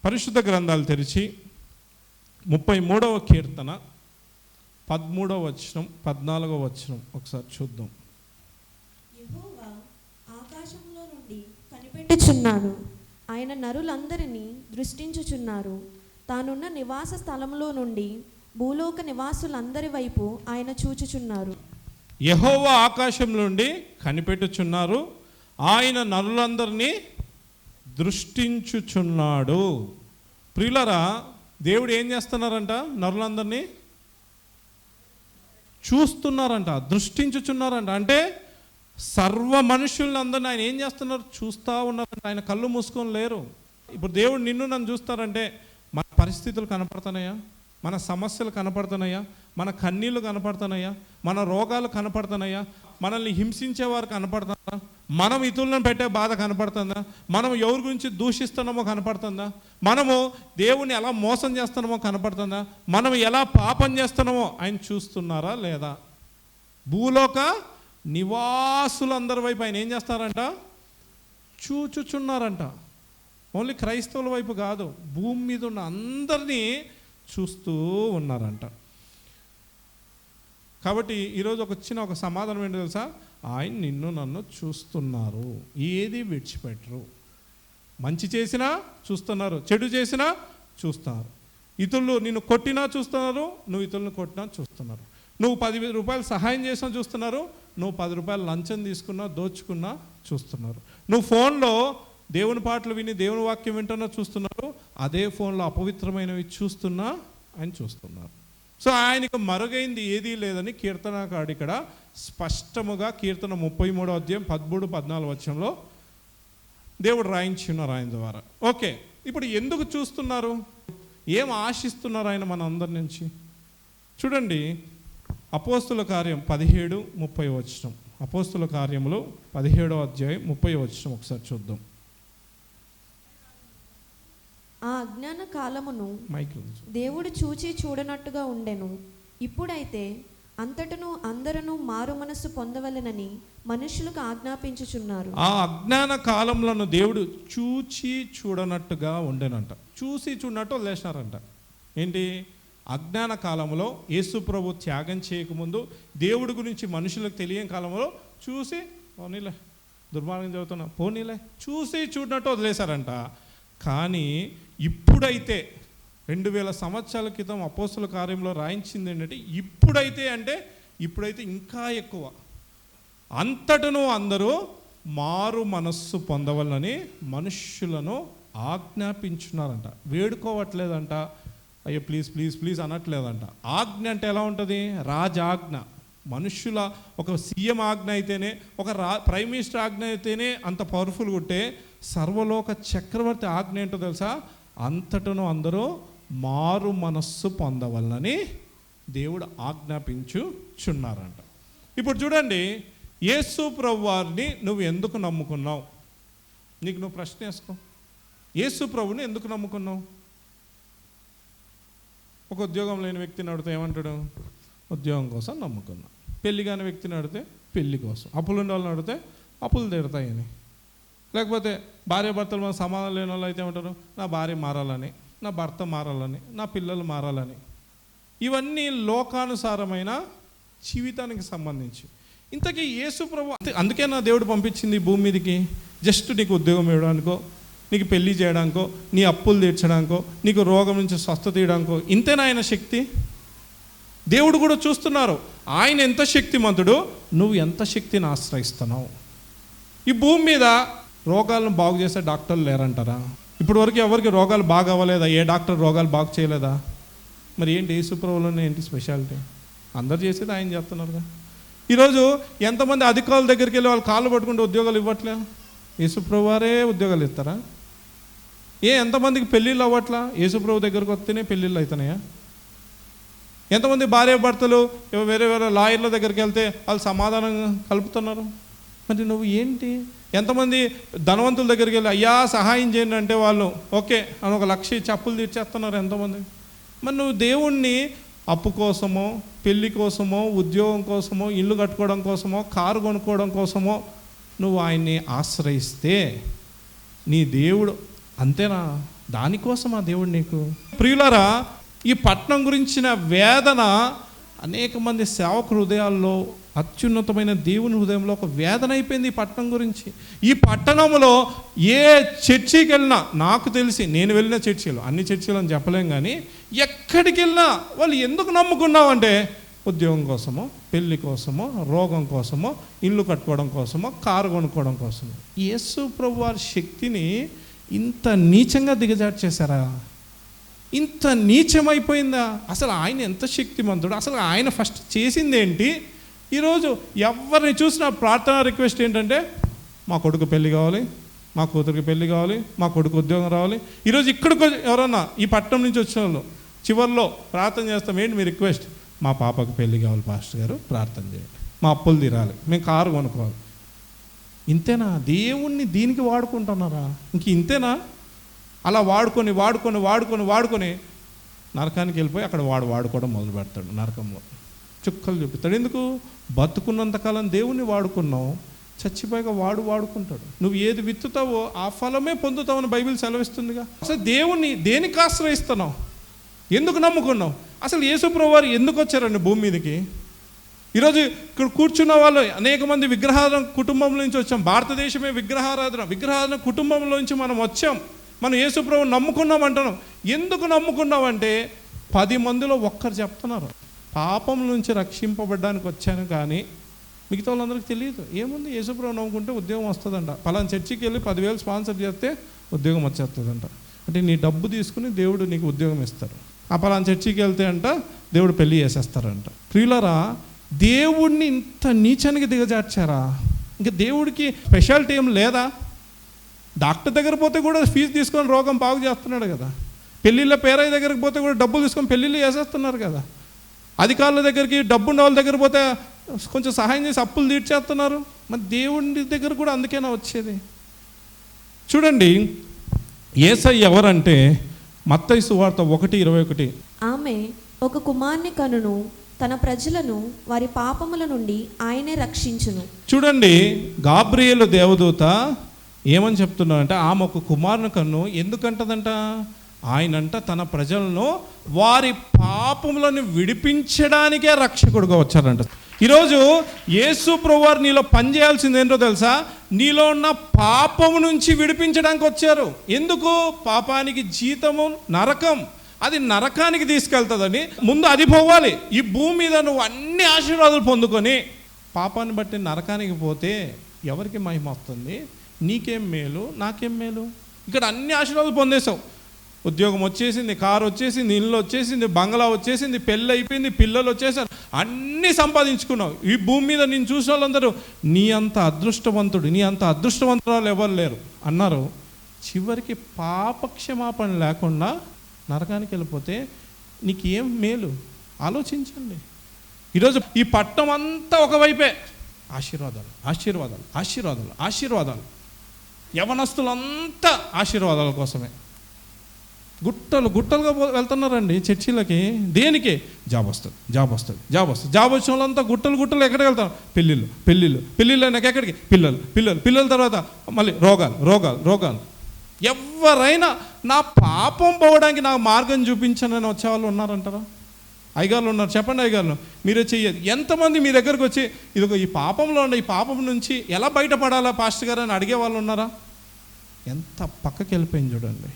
పరిశుద్ధ గ్రంథాలు తెరిచి 33వ కీర్తన 13వ వచనం 14వ వచనం ఒకసారి చూద్దాం. యెహోవా ఆకాశంలో నుండి కనిపెట్టుచున్నాడు, ఆయన నరులందరినీ దృష్టించుచున్నారు. తానున్న నివాస స్థలంలో నుండి భూలోక నివాసులందరి వైపు ఆయన చూచుచున్నారు. యెహోవా ఆకాశం నుండి కనిపెట్టుచున్నారు, ఆయన నరులందరినీ దృష్టించుచున్నాడు. ప్రియులరా, దేవుడు ఏం చేస్తున్నారంట? నరులందరినీ చూస్తున్నారంట, దృష్టించుచున్నారంట. అంటే సర్వ మనుషులందరినీ ఆయన ఏం చేస్తున్నారు? చూస్తూ ఉన్నారంట. ఆయన కళ్ళు మూసుకొని లేరు. ఇప్పుడు దేవుడు నిన్ను నన్ను చూస్తారంటే మన పరిస్థితులు కనపడుతున్నాయా? మన సమస్యలు కనపడుతున్నాయా? మన కన్నీళ్ళు కనపడుతున్నాయా? మన రోగాలు కనపడుతున్నాయా? మనల్ని హింసించేవారు కనపడుతుందా? మనం ఇతరులను పెట్టే బాధ కనపడుతుందా? మనం ఎవరి గురించి దూషిస్తున్నామో కనపడుతుందా? మనము దేవుని ఎలా మోసం చేస్తున్నామో కనపడుతుందా? మనం ఎలా పాపం చేస్తున్నామో ఆయన చూస్తున్నారా లేదా? భూలోక నివాసులందరి వైపు ఆయన ఏం చేస్తారంట? చూచుచున్నారంట. ఓన్లీ క్రైస్తవుల వైపు కాదు, భూమి మీద ఉన్న అందరినీ చూస్తూ ఉన్నారంట. కాబట్టి ఈరోజు ఒక సమాధానం ఏంటో తెలుసా? ఆయన నిన్ను నన్ను చూస్తున్నారు, ఏది విడిచిపెట్టరు. మంచి చేసినా చూస్తున్నారు, చెడు చేసినా చూస్తున్నారు. ఇతరులు నిన్ను కొట్టినా చూస్తున్నారు, నువ్వు ఇతరులను కొట్టినా చూస్తున్నారు. నువ్వు 10 రూపాయలు సహాయం చేసినా చూస్తున్నారు, నువ్వు 10 రూపాయలు లంచం తీసుకున్నా దోచుకున్నా చూస్తున్నారు. నువ్వు ఫోన్లో దేవుని పాటలు విని దేవుని వాక్యం వింటున్నా చూస్తున్నారు, అదే ఫోన్లో అపవిత్రమైనవి చూస్తున్నా ఆయన చూస్తున్నారు. సో ఆయనకు మరుగైంది ఏదీ లేదని కీర్తనకాడు ఇక్కడ స్పష్టముగా కీర్తన 33వ అధ్యాయం 13-14 వచనంలో దేవుడు రాయించున్నారు ఆయన ద్వారా. ఓకే, ఇప్పుడు ఎందుకు చూస్తున్నారు? ఏం ఆశిస్తున్నారు ఆయన మన అందరి నుంచి? చూడండి, అపోస్తుల కార్యం 17:30 వచనం. అపోస్తుల కార్యములు 17వ అధ్యాయం 30 వచనం ఒకసారి చూద్దాం. ఆ అజ్ఞాన కాలమును దేవుడు చూచి చూడనట్టుగా ఉండెను. ఇప్పుడైతే అంతటను అందరూ మారు మనస్సు పొందవలెనని మనుషులకు ఆజ్ఞాపించుచున్నారు. ఆ అజ్ఞాన కాలంలో దేవుడు చూచి చూడనట్టుగా ఉండెనంట. చూసి చూడనట్టు వదిలేసినారంట. ఏంటి? అజ్ఞాన కాలంలో యేసు ప్రభు త్యాగం చేయకముందు దేవుడి గురించి మనుషులకు తెలియని కాలంలో చూసి పోనీలే, దుర్మార్గం చదువుతున్నా పోనీలే, చూసి చూడనట్టు వదిలేశారంట. కానీ ఇప్పుడైతే 2000 సంవత్సరాల క్రితం అపోస్తుల కార్యంలో రాయించింది ఏంటంటే ఇప్పుడైతే ఇంకా ఎక్కువ, అంతటను అందరూ మారు మనస్సు పొందవాలని మనుష్యులను ఆజ్ఞాపించున్నారంట. వేడుకోవట్లేదంట, అయ్యో ప్లీజ్ ప్లీజ్ ప్లీజ్ అనట్లేదంట. ఆజ్ఞ అంటే ఎలా ఉంటుంది? రాజాజ్ఞ. మనుష్యుల ఒక సీఎం ఆజ్ఞ అయితేనే, ఒక ప్రైమ్ మినిస్టర్ ఆజ్ఞ అయితేనే అంత పవర్ఫుల్గా ఉంటే, సర్వలోక చక్రవర్తి ఆజ్ఞ ఏంటో తెలుసా? అంతటను అందరూ మారు మనస్సు పొందవలనని దేవుడు ఆజ్ఞాపించుచున్నారంట. ఇప్పుడు చూడండి, యేసు ప్రభు వారిని నువ్వు ఎందుకు నమ్ముకున్నావు? నీకు నువ్వు ప్రశ్న వేసుకో. యేసు ప్రభుని ఎందుకు నమ్ముకున్నావు? ఒక ఉద్యోగం లేని వ్యక్తిని అడిగితే ఏమంటాడు? ఉద్యోగం కోసం నమ్ముకున్నా. పెళ్లి కాని వ్యక్తిని అడిగితే పెళ్లి కోసం. అప్పులు ఉండే వాళ్ళని అడిగితే అప్పులు తీరుతాయని. లేకపోతే భార్య భర్తలు మన సమాధానం లేని వాళ్ళు అయితే ఏమంటారు? నా భార్య మారాలని, నా భర్త మారాలని, నా పిల్లలు మారాలని. ఇవన్నీ లోకానుసారమైన జీవితానికి సంబంధించి. ఇంతకీ యేసు ప్రభు అందుకే నా దేవుడు పంపించింది భూమి మీదకి, జస్ట్ నీకు ఉద్యోగం ఇవ్వడానికో, నీకు పెళ్లి చేయడానికో, నీ అప్పులు తీర్చడానికో, నీకు రోగం నుంచి స్వస్థత తీయడానికో. ఇంతేనా ఆయన శక్తి? దేవుడు కూడా చూస్తున్నారు ఆయన ఎంత శక్తిమంతుడు, నువ్వు ఎంత శక్తిని ఆశ్రయిస్తున్నావు. ఈ భూమి మీద రోగాలను బాగు చేసే డాక్టర్లు లేరంటారా? ఇప్పటి వరకు ఎవరికి రోగాలు బాగా అవ్వలేదా? ఏ డాక్టర్ రోగాలు బాగు చేయలేదా? మరి ఏంటి యేసు ప్రభువులోనే ఏంటి స్పెషాలిటీ? అందరు చేసేది ఆయన చేస్తున్నారుగా. ఈరోజు ఎంతమంది అధికారుల దగ్గరికి వెళ్ళి వాళ్ళు కాళ్ళు పట్టుకుంటే ఉద్యోగాలు ఇవ్వట్లే? యేసు ప్రభు వారే ఉద్యోగాలు ఇస్తారా? ఎంతమందికి పెళ్ళిళ్ళు అవ్వట్లా? యేసు ప్రభు దగ్గరకు వస్తేనే పెళ్ళిళ్ళు అవుతున్నాయా? ఎంతమంది భార్య భర్తలు వేరే వేరే లాయర్ల దగ్గరికి వెళ్తే వాళ్ళు సమాధానం కలుపుతున్నారు? మరి నువ్వు ఏంటి? ఎంతమంది ధనవంతుల దగ్గరికి వెళ్ళి అయ్యా సహాయం చేయండి అంటే వాళ్ళు ఓకే అని 1 లక్ష ఇచ్చి అప్పులు తీర్చేస్తున్నారు ఎంతమంది. మరి నువ్వు దేవుణ్ణి అప్పు కోసమో, పెళ్లి కోసమో, ఉద్యోగం కోసమో, ఇల్లు కట్టుకోవడం కోసమో, కారు కొనుక్కోవడం కోసమో నువ్వు ఆయన్ని ఆశ్రయిస్తే నీ దేవుడు అంతేనా? దానికోసం ఆ దేవుడు నీకు. ప్రియులారా, ఈ పట్టణం గురించిన వేదన అనేక మంది సేవక హృదయాల్లో, అత్యున్నతమైన దేవుని హృదయంలో ఒక వేదన అయిపోయింది ఈ పట్టణం గురించి. ఈ పట్టణంలో ఏ చర్చికి వెళ్ళినా, నాకు తెలిసి నేను వెళ్ళిన చర్చిలు, అన్ని చర్చిలు అని చెప్పలేం కానీ, ఎక్కడికి వెళ్ళినా వాళ్ళు ఎందుకు నమ్ముకున్నామంటే ఉద్యోగం కోసమో, పెళ్లి కోసమో, రోగం కోసమో, ఇల్లు కట్టుకోవడం కోసమో, కారు కొనుక్కోవడం కోసమో. యేసు ప్రభు వారి శక్తిని ఇంత నీచంగా దిగజార్చేశారా? ఇంత నీచమైపోయిందా? అసలు ఆయన ఎంత శక్తిమంతుడు? అసలు ఆయన ఫస్ట్ చేసింది ఏంటి? ఈరోజు ఎవరిని చూసినా ప్రార్థన రిక్వెస్ట్ ఏంటంటే, మా కొడుకు పెళ్ళి కావాలి, మా కూతురికి పెళ్ళి కావాలి, మా కొడుకు ఉద్యోగం రావాలి. ఈరోజు ఇక్కడికి ఎవరన్నా ఈ పట్టణం నుంచి వచ్చిన వాళ్ళు చివరిలో ప్రార్థన చేస్తాం, ఏంటి మీ రిక్వెస్ట్? మా పాపకు పెళ్ళి కావాలి పాస్టర్ గారు, ప్రార్థన చేయండి, మా అప్పులు తీరాలి, మేము కారు కొనుక్కోవాలి. ఇంతేనా? దేవుణ్ణి దీనికి వాడుకుంటున్నారా? ఇంక ఇంతేనా? అలా వాడుకొని వాడుకొని వాడుకొని వాడుకొని నరకానికి వెళ్ళిపోయి అక్కడ వాడుకోవడం మొదలు పెడతాడు. నరకంలో చుక్కలు చూపిస్తాడు. ఎందుకు? బతుకున్నంతకాలం దేవుణ్ణి వాడుకున్నావు, చచ్చిపోయాక వాడుకుంటాడు. నువ్వు ఏది విత్తుతావో ఆ ఫలమే పొందుతావని బైబిల్ సెలవిస్తుందిగా. అసలు దేవుణ్ణి దేనికి ఆశ్రయిస్తున్నావు? ఎందుకు నమ్ముకున్నావు? అసలు యేసు ప్రభువు వారు ఎందుకు వచ్చారండి భూమి మీదకి? ఈరోజు ఇక్కడ కూర్చున్న వాళ్ళు అనేక మంది విగ్రహారాధన కుటుంబం నుంచి వచ్చాం. భారతదేశమే విగ్రహారాధన కుటుంబంలో నుంచి మనం వచ్చాం. మనం యేసు ప్రభువుని నమ్ముకున్నాం అంటున్నాం. ఎందుకు నమ్ముకున్నామంటే 10 మందిలో ఒక్కరు చెప్తున్నారు, పాపం నుంచి రక్షింపబడ్డానికి వచ్చాను, కానీ మిగతా వాళ్ళందరికీ తెలియదు. ఏముంది, యేసు ప్రభువుని నమ్ముకుంటే ఉద్యోగం వస్తుందంట, పలానా చర్చికి వెళ్ళి 10,000 స్పాన్సర్ చేస్తే ఉద్యోగం వచ్చేస్తుందంట. అంటే నీ డబ్బు తీసుకుని దేవుడు నీకు ఉద్యోగం ఇస్తారు. ఆ పలానా చర్చికి వెళ్తే అంట దేవుడు పెళ్ళి చేసేస్తారంట. ప్రియులారా, దేవుడిని ఇంత నీచానికి దిగజార్చారా? ఇంకా దేవుడికి స్పెషాలిటీ ఏం లేదా? డాక్టర్ దగ్గర పోతే కూడా ఫీజు తీసుకొని రోగం బాగు చేస్తున్నాడు కదా. పెళ్ళిళ్ళ పేరయ్య దగ్గరికి పోతే కూడా డబ్బులు తీసుకొని పెళ్ళిళ్ళు చేసేస్తున్నారు కదా. అధికారుల దగ్గరికి, డబ్బున్న వాళ్ళ దగ్గర పోతే కొంచెం సహాయం చేసి అప్పులు తీర్చేస్తున్నారు. మరి దేవుడి దగ్గర కూడా అందుకేనా వచ్చేది? చూడండి, యేసయ్య ఎవరంటే మత్తయి సువార్త 1:21, ఆమె ఒక కుమారుని కనును, తన ప్రజలను వారి పాపముల నుండి ఆయనే రక్షించును. చూడండి, గాబ్రియేలు దేవదూత ఏమని చెప్తున్నాడంటే, ఆమె ఒక కుమారుని కన్ను. ఎందుకంటదంట? ఆయనంట తన ప్రజలను వారి పాపములను విడిపించడానికే రక్షకుడుగా వచ్చారంట. ఈరోజు యేసు ప్రభువారు నీలో పనిచేయాల్సింది ఏంటో తెలుసా? నీలో ఉన్న పాపము నుంచి విడిపించడానికి వచ్చారు. ఎందుకు? పాపానికి జీతము నరకం, అది నరకానికి తీసుకెళ్తుందని ముందు అది పోవాలి. ఈ భూమి మీద నువ్వు అన్ని ఆశీర్వాదాలు పొందుకొని పాపాన్ని బట్టి నరకానికి పోతే ఎవరికి మహిమ వస్తుంది? నీకేం మేలు, నాకేం మేలు? ఇక్కడ అన్ని ఆశీర్వాదాలు పొందేశావు. ఉద్యోగం వచ్చేసింది, కారు వచ్చేసింది, ఇల్లు వచ్చేసింది, బంగ్లా వచ్చేసింది, పెళ్ళి అయిపోయింది, పిల్లలు వచ్చేసారు, అన్నీ సంపాదించుకున్నావు. ఈ భూమి మీద నేను చూసిన వాళ్ళందరూ నీ అంత అదృష్టవంతుడు, నీ అంత అదృష్టవంతురాలు ఎవరు లేరు అన్నారు. చివరికి పాపక్షమాపణ లేకుండా నరకానికి వెళ్ళిపోతే నీకు ఏం మేలు? ఆలోచించండి. ఈరోజు ఈ పట్టణం అంతా ఒకవైపే ఆశీర్వాదాలు, ఆశీర్వాదాలు, ఆశీర్వాదాలు, ఆశీర్వాదాలు. యవనస్తులంతా ఆశీర్వాదాల కోసమే గుట్టలు గుట్టలుగా వెళ్తున్నారండి చర్చిలకి. దేనికి? జాబ్ వస్తుంది, జాబ్ వస్తుంది, జాబ్ వస్తుంది. జాబ్ వచ్చిన వాళ్ళంతా గుట్టలు గుట్టలు ఎక్కడికి వెళ్తారు? పెళ్ళిళ్ళు, పెళ్ళిళ్ళు, పెళ్ళిళ్ళు అయినాక ఎక్కడికి? పిల్లలు, పిల్లలు, పిల్లల తర్వాత మళ్ళీ రోగాలు, రోగాలు, రోగాలు. ఎవరైనా నా పాపం పోవడానికి నాకు మార్గం చూపించనని వచ్చేవాళ్ళు ఉన్నారంటారా? అయ్యగారులు ఉన్నారు, చెప్పండి అయ్యగారులు, మీరే చెయ్యదు. ఎంతమంది మీ దగ్గరకు వచ్చి ఇదిగో ఈ పాపంలో ఉన్న, ఈ పాపం నుంచి ఎలా బయటపడాలా పాస్టర్ గారు అని అడిగే వాళ్ళు ఉన్నారా? ఎంత పక్కకి వెళ్ళిపోయింది చూడండి.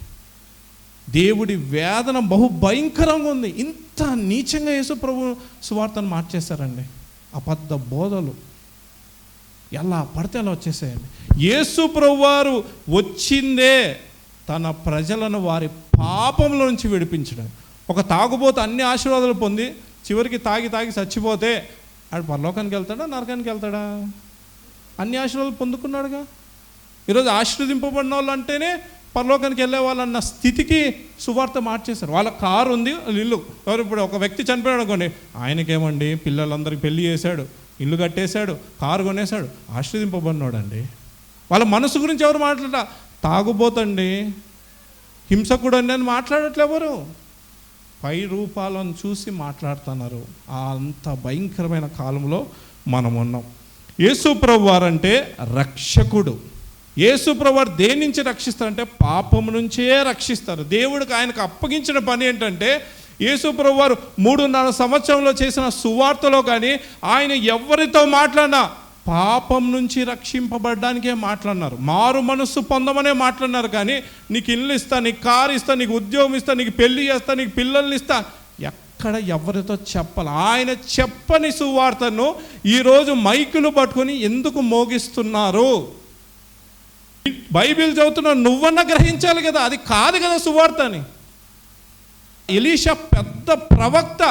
దేవుడి వేదన బహు భయంకరంగా ఉంది. ఇంత నీచంగా యేసు ప్రభు సువార్తను మార్చేశారండి. అబద్ధ బోధలు ఎలా పడితే అలా వచ్చేసాయండి. యేసు ప్రభు వారు వచ్చిందే తన ప్రజలను వారి పాపంలో నుంచి విడిపించడం. ఒక తాగుబోతు అన్ని ఆశీర్వాదాలు పొంది చివరికి తాగి తాగి చచ్చిపోతే ఆడు పరలోకానికి వెళ్తాడా, నరకానికి వెళ్తాడా? అన్ని ఆశీర్వాదాలు పొందుకున్నాడుగా. ఈరోజు ఆశీర్వదింపబడిన వాళ్ళు అంటేనే పరలోకానికి వెళ్ళే వాళ్ళన్న స్థితికి సువార్త మార్చేశారు. వాళ్ళ కారు ఉంది, ఇల్లు. ఎవరు ఇప్పుడు ఒక వ్యక్తి చనిపోయాడు అనుకోండి, ఆయనకేమండి పిల్లలందరికీ పెళ్లి చేశాడు, ఇల్లు కట్టేశాడు, కారు కొనేశాడు, ఆశీర్వదింపబడినాడు అండి. వాళ్ళ మనసు గురించి ఎవరు మాట్లాడట? తాగుబోతండి, హింసకుడు అండి అని మాట్లాడట్లే ఎవరు. పై రూపాలను చూసి మాట్లాడుతున్నారు. అంత భయంకరమైన కాలంలో మనం ఉన్నాం. యేసు ప్రభు వారంటే రక్షకుడు. యేసు ప్రభువారు దేని నుంచి రక్షిస్తారంటే పాపం నుంచే రక్షిస్తారు. దేవుడికి ఆయనకు అప్పగించిన పని ఏంటంటే యేసు ప్రభువారు 3.5 సంవత్సరంలో చేసిన సువార్తలో కానీ ఆయన ఎవరితో మాట్లాడినా పాపం నుంచి రక్షింపబడడానికే మాట్లాడినారు. మారు మనస్సు పొందమనే మాట్లాడినారు. కానీ నీకు ఇల్లు ఇస్తా, నీకు కారు ఇస్తా, నీకు ఉద్యోగం ఇస్తా, నీకు పెళ్లి చేస్తా, నీకు పిల్లల్ని ఇస్తా ఎక్కడ ఎవరితో చెప్పాలి. ఆయన చెప్పని సువార్తను ఈరోజు మైకులు పట్టుకొని ఎందుకు మోగిస్తున్నారు? బైబిల్ చదువుతున్నా నువ్వన్నా గ్రహించాలి కదా, అది కాదు కదా సువార్త అని. ఎలీషా పెద్ద ప్రవక్త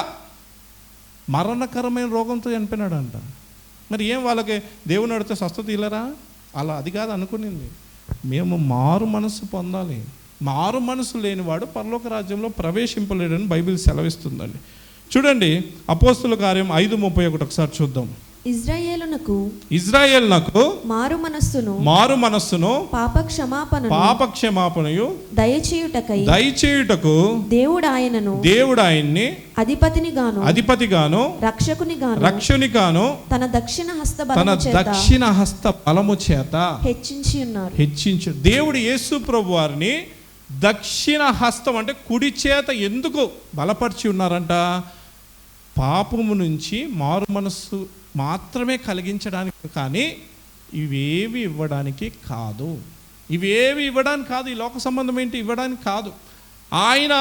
మరణకరమైన రోగంతో చనిపోయినాడంట. మరి ఏం వాళ్ళకి దేవుని అడిగితే స్వస్థత ఇల్లరా? అలా అది కాదు అనుకునింది. మేము మారు మనసు పొందాలి. మారు మనసు లేనివాడు పరలోక రాజ్యంలో ప్రవేశింపలేడని బైబిల్ సెలవిస్తుందండి. చూడండి అపోస్తుల కార్యం 5:31 ఒకసారి చూద్దాం. ఇజ్రాయేలునకు మారు మనస్సును పాప క్షమాపణయు దయచేయుటకు దేవుడు ఆయన్ని అధిపతిగాను రక్షకునిగాను తన దక్షిణ హస్త బలము చేత హెచ్చించు. దేవుడు యేసు ప్రభు వారిని దక్షిణ హస్తం అంటే కుడి చేత ఎందుకు బలపరిచి ఉన్నారంట? పాపము నుంచి మారు మనస్సు మాత్రమే కలిగించడానికి, కానీ ఇవేవి ఇవ్వడానికి కాదు. ఈ లోక సంబంధం ఏంటి ఇవ్వడానికి కాదు. ఆయన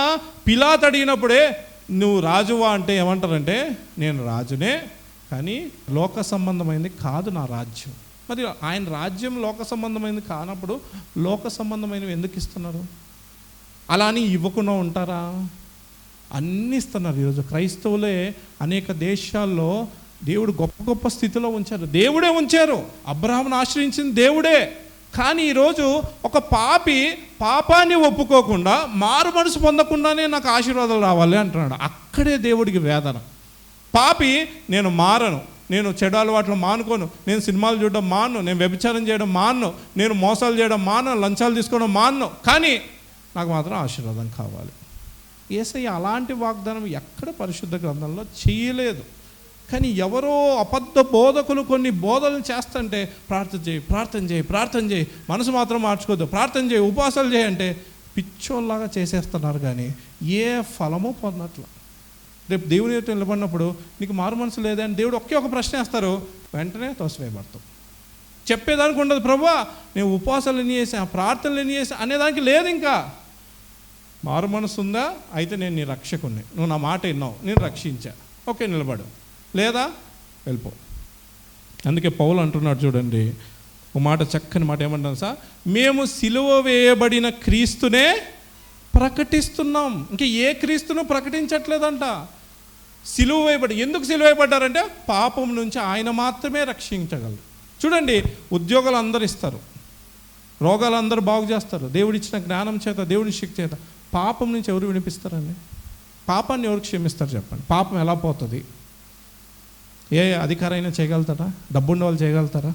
పిలాతు అడిగినప్పుడే నువ్వు రాజువా అంటే ఏమంటారంటే నేను రాజునే, కానీ లోక సంబంధమైంది కాదు నా రాజ్యం. మరి ఆయన రాజ్యం లోక సంబంధమైంది కానప్పుడు లోక సంబంధమైనవి ఎందుకు ఇస్తున్నారు? అలా అని ఇవ్వకుండా ఉంటారా? అన్నీ ఇస్తున్నారు. ఈరోజు క్రైస్తవులే అనేక దేశాల్లో దేవుడు గొప్ప గొప్ప స్థితిలో ఉంచారు. దేవుడే ఉంచారు. అబ్రహామును ఆశ్రయించింది దేవుడే. కానీ ఈరోజు ఒక పాపాన్ని ఒప్పుకోకుండా మారు మనసు పొందకుండానే నాకు ఆశీర్వాదాలు రావాలి అంటున్నాడు. అక్కడే దేవుడికి వేదన. పాపి నేను మారను, నేను చెడు అలవాట్లు మానుకోను, నేను సినిమాలు చూడడం మాను, నేను వ్యభిచారం చేయడం మాను, నేను మోసాలు చేయడం మాను, లంచాలు తీసుకోవడం మాను, కానీ నాకు మాత్రం ఆశీర్వాదం కావాలి. యేసయ్య అలాంటి వాగ్దానం ఎక్కడ పరిశుద్ధ గ్రంథంలో చేయలేదు. కానీ ఎవరో అబద్ధ బోధకులు కొన్ని బోధనలు చేస్తుంటే ప్రార్థన చేయి, మనసు మాత్రం మార్చుకోవద్దు, ప్రార్థన చేయి, ఉపవాసాలు చేయంటే పిచ్చోళ్ళలాగా చేసేస్తున్నారు. కానీ ఏ ఫలము పొందట్ల. రేపు దేవుని ఎదుట నిలబడినప్పుడు నీకు మారు మనసు లేదని దేవుడు ఒక ప్రశ్న వేస్తారు, వెంటనే తోసివేయబడతాం. చెప్పేదానికి ఉండదు, ప్రభువా నేను ఉపవాసాలు ఎన్ని చేసాను, ప్రార్థనలు ఎన్ని చేసాను అనేదానికి లేదు. ఇంకా మారు మనసు ఉందా? అయితే నేను నీ రక్షకుణ్ణి, నువ్వు నా మాట విన్నావు, నేను రక్షించా, ఓకే నిలబడు, లేదా వెళ్ళిపో. అందుకే పౌలు అంటున్నాడు చూడండి ఒక మాట, చక్కని మాట ఏమంటాను సార్, మేము సిలువ వేయబడిన క్రీస్తునే ప్రకటిస్తున్నాం. ఇంకా ఏ క్రీస్తును ప్రకటించట్లేదంట. సిలువ వేయబడి, ఎందుకు సిలువ వేయబడ్డారంటే పాపం నుంచి ఆయన మాత్రమే రక్షించగలరు. చూడండి ఉద్యోగాలు అందరు ఇస్తారు, రోగాలు అందరూ బాగు చేస్తారు, దేవుడిచ్చిన జ్ఞానం చేత, దేవుడి శక్తి చేత. పాపం నుంచి ఎవరు వినిపిస్తారండి? పాపాన్ని ఎవరు క్షమిస్తారు చెప్పండి? పాపం ఎలా పోతుంది? ఏ అధికారైనా చేయగలుగుతారా? డబ్బున్న వాళ్ళు చేయగలుగుతారా?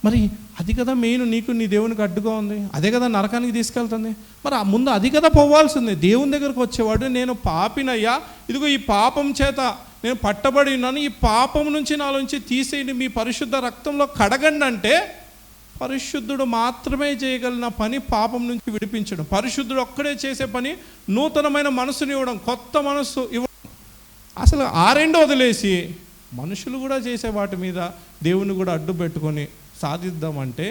మరి అది కదా మెయిన్, నీకు నీ దేవునికి అడ్డుగా ఉంది, అదే కదా నరకానికి తీసుకెళ్తుంది. మరి ఆ ముందు అది కదా పోవాల్సింది. దేవుని దగ్గరకు వచ్చేవాడు నేను పాపినయ్యా, ఇదిగో ఈ పాపం చేత నేను పట్టబడి ఉన్నాను, ఈ పాపం నుంచి నాలోంచి తీసేయండి, మీ పరిశుద్ధ రక్తంలో కడగండి అంటే పరిశుద్ధుడు మాత్రమే చేయగలిగిన పని పాపం నుంచి విడిపించడం. పరిశుద్ధుడు ఒక్కడే చేసే పని నూతనమైన మనసుని ఇవ్వడం, కొత్త మనస్సు ఇవ్వడం. అసలు ఆ రెండు వదిలేసి మనుషులు కూడా చేసే వాటి మీద దేవుని కూడా అడ్డు పెట్టుకొని సాధిద్దామంటే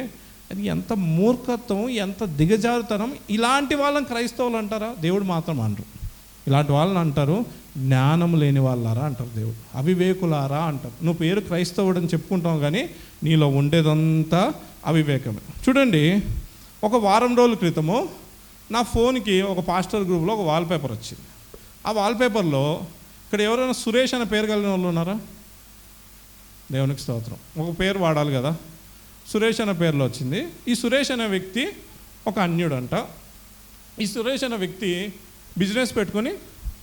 అది ఎంత మూర్ఖత్వం, ఎంత దిగజారుతనం. ఇలాంటి వాళ్ళని క్రైస్తవులు అంటారా? దేవుడు మాత్రం అంటారు. ఇలాంటి వాళ్ళని అంటారు జ్ఞానం లేని వాళ్ళారా అంటారు, దేవుడు అవివేకులారా అంటారు. నువ్వు పేరు క్రైస్తవుడు అని చెప్పుకుంటావు కానీ నీలో ఉండేదంతా అవివేకమే. చూడండి ఒక వారం రోజుల క్రితము నా ఫోన్కి ఒక పాస్టర్ గ్రూప్లో ఒక వాల్పేపర్ వచ్చింది. ఆ వాల్పేపర్లో ఇక్కడ ఎవరైనా సురేష్ అనే పేరు కలిగిన వాళ్ళు ఉన్నారా? దేవునికి స్తోత్రం. ఒక పేరు వాడాలి కదా. సురేష్ అనే పేరులో వచ్చింది. ఈ సురేష్ అనే వ్యక్తి ఒక అన్యుడంట. ఈ సురేష్ అనే వ్యక్తి బిజినెస్ పెట్టుకొని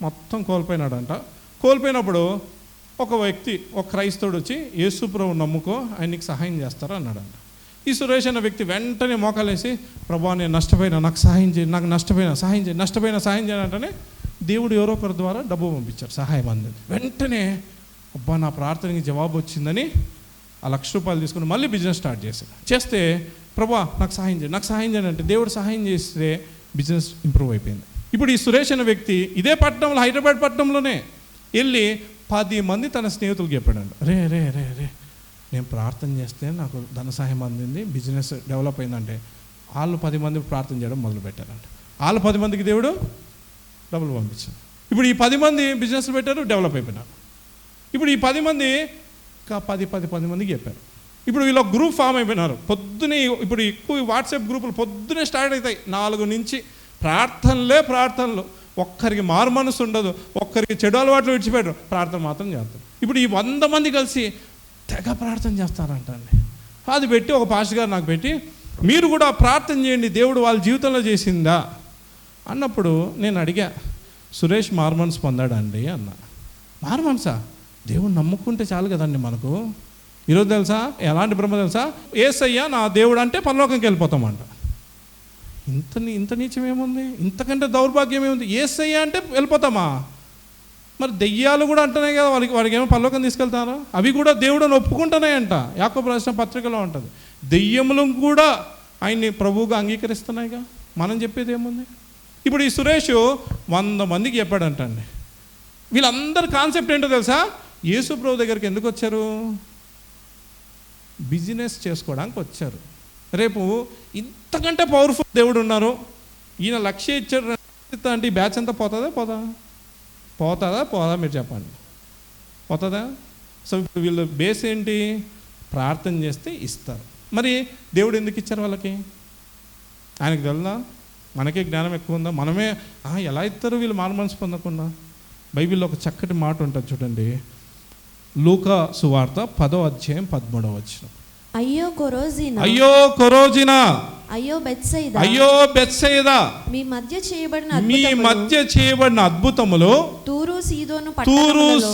మొత్తం కోల్పోయినాడంట. కోల్పోయినప్పుడు ఒక వ్యక్తి, ఒక క్రైస్తవుడు వచ్చి యేసు ప్రభువుని నమ్ముకో, ఆయన నీకు సహాయం చేస్తారా అన్నాడంట. ఈ సురేష్ అనే వ్యక్తి వెంటనే మోకాలేసి, ప్రభా నేను నష్టపోయినా, నాకు సహాయం చేయి, నాకు నష్టపోయినా సహాయం చేయి, నష్టపోయినా సహాయం చేయాలంటేనే దేవుడు ఎవరో ఒకరి ద్వారా డబ్బు పంపించారు, సహాయం అందింది. వెంటనే అబ్బా నా ప్రార్థనకి జవాబు వచ్చిందని ఆ 1,00,000 రూపాయలు తీసుకుని మళ్ళీ బిజినెస్ స్టార్ట్ చేశాడు. చేస్తే ప్రభా నాకు సహాయం చేయండి, నాకు సహాయం చేయండి అంటే దేవుడు సహాయం చేస్తే బిజినెస్ ఇంప్రూవ్ అయిపోయింది. ఇప్పుడు ఈ సురేష్ అనే వ్యక్తి ఇదే పట్టణంలో, హైదరాబాద్ పట్టణంలోనే వెళ్ళి 10 మంది తన స్నేహితులకు చెప్పాడంట, రే రే రే రే నేను ప్రార్థన చేస్తే నాకు ధన సహాయం అందింది, బిజినెస్ డెవలప్ అయిందంటే వాళ్ళు 10 మంది ప్రార్థన చేయడం మొదలుపెట్టారంట. వాళ్ళు 10 మందికి దేవుడు డబ్బులు పంపించారు. ఇప్పుడు ఈ 10 మంది బిజినెస్లు పెట్టారు, డెవలప్ అయిపోయినారు. ఇప్పుడు ఈ 10 మంది ఇంకా 10 మందికి చెప్పారు. ఇప్పుడు వీళ్ళు గ్రూప్ ఫామ్ అయిపోయినారు. పొద్దునే ఇప్పుడు ఎక్కువ వాట్సాప్ గ్రూపులు పొద్దునే స్టార్ట్ అవుతాయి. 4 నుంచి ప్రార్థనలు. ఒక్కరికి మారు మనసు ఉండదు, ఒక్కరికి చెడు అలవాట్లు విడిచిపెట్టరు, ప్రార్థన మాత్రం చేస్తారు. ఇప్పుడు ఈ 100 మంది కలిసి తెగ ప్రార్థన చేస్తారంట అండి. అది పెట్టి ఒక పాస్టర్ గారు నాకు పెట్టి, మీరు కూడా ప్రార్థన చేయండి, దేవుడు వాళ్ళ జీవితంలో చేసిందా అన్నప్పుడు నేను అడిగా, సురేష్ మారు మనసు పొందాడండి అన్న. మారు మనసా? దేవుడు నమ్ముకుంటే చాలు కదండి మనకు. ఈరోజు తెలుసా ఎలాంటి బ్రహ్మ తెలుసా, యేసయ్య నా దేవుడు అంటే పరలోకంకి వెళ్ళిపోతామంట. ఇంత నీచం ఏముంది, ఇంతకంటే దౌర్భాగ్యం ఏముంది? యేసయ్య అంటే వెళ్ళిపోతామా? మరి దెయ్యాలు కూడా అంటున్నాయి కదా, వాడికి ఏమో పరలోకం తీసుకెళ్తారా? అవి కూడా దేవుడని ఒప్పుకుంటున్నాయంట. యాకోబు రాసిన పత్రికలో ఉంటుంది. దెయ్యములు కూడా ఆయన్ని ప్రభువుగా అంగీకరిస్తున్నాయిగా. మనం చెప్పేది ఏముంది? ఇప్పుడు ఈ సురేష్ 100 మందికి చెప్పాడంటండి. వీళ్ళందరి కాన్సెప్ట్ ఏంటో తెలుసా? యేసు ప్రభు దగ్గరికి ఎందుకు వచ్చారు? బిజినెస్ చేసుకోవడానికి వచ్చారు. రేపు ఇంతకంటే పవర్ఫుల్ దేవుడు ఉన్నారు, ఈయన 1,00,000 ఇచ్చాడు అంటే ఈ బ్యాచ్ అంతా పోతుందా మీరు చెప్పండి, పోతుందా? సో ఇప్పుడు వీళ్ళ బేస్ ఏంటి? ప్రార్థన చేస్తే ఇస్తారు. మరి దేవుడు ఎందుకు ఇచ్చారు వాళ్ళకి? ఆయనకు తెలుదా? మనకే జ్ఞానం ఎక్కువ ఉందా? మనమే ఎలా ఇస్తారు వీళ్ళు మారు మనసు పొందకుండా? బైబిల్లో ఒక చక్కటి మాట ఉంటుంది చూడండి, లూకా సువార్త 10వ అధ్యాయం 13వ వచనం. అయ్యో కొరోజినా, అయ్యో బెత్సయిదా, మీ మధ్య చేయబడిన అద్భుతములు తూరు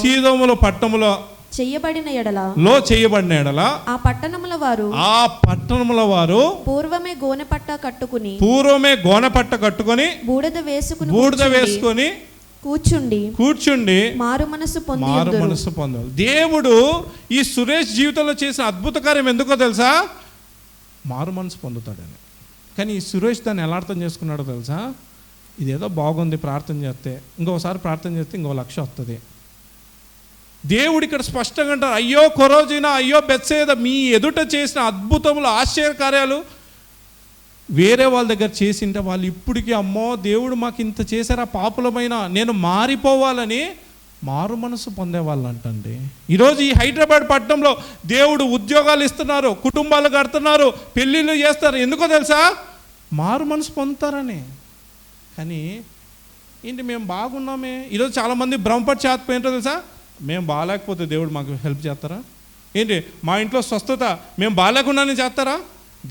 సీదోముల పట్టణములో చేయబడిన ఎడల ఆ పట్టణముల వారు పూర్వమే గోనెపట్ట కట్టుకొని బూడిద వేసుకుని కూర్చుండి మారు మనసు పొందాలి. దేవుడు ఈ సురేష్ జీవితంలో చేసిన అద్భుత కార్యం ఎందుకో తెలుసా? మారు మనసు పొందుతాడని. కానీ ఈ సురేష్ దాన్ని ఎలా అర్థం చేసుకున్నాడో తెలుసా? ఇదేదో బాగుంది, ప్రార్థన చేస్తే ఇంకోసారి ప్రార్థన చేస్తే ఇంకో 1,00,000 వస్తుంది. దేవుడు ఇక్కడ స్పష్టంగా అంటారు, అయ్యో కొరోజినా, అయ్యో బెత్సయిదా, మీ ఎదుట చేసిన అద్భుతములు ఆశ్చర్యకార్యాలు వేరే వాళ్ళ దగ్గర చేసింటే వాళ్ళు ఇప్పటికీ అమ్మో దేవుడు మాకు ఇంత చేశారా, పాపులమైన నేను మారిపోవాలని మారు మనసు పొందేవాళ్ళు అంటండి. ఈరోజు ఈ హైదరాబాద్ పట్టణంలో దేవుడు ఉద్యోగాలు ఇస్తున్నారు, కుటుంబాలు కడుతున్నారు, పెళ్ళిళ్ళు చేస్తారు. ఎందుకో తెలుసా? మారు మనసు పొందుతారని. కానీ ఏంటి, మేము బాగున్నామే. ఈరోజు చాలామంది భ్రమపడి చేతపోయింటో తెలుసా? మేము బాగాలేకపోతే దేవుడు మాకు హెల్ప్ చేస్తారా? ఏంటి, మా ఇంట్లో స్వస్థత మేము బాగాలేకుండానే చేస్తారా?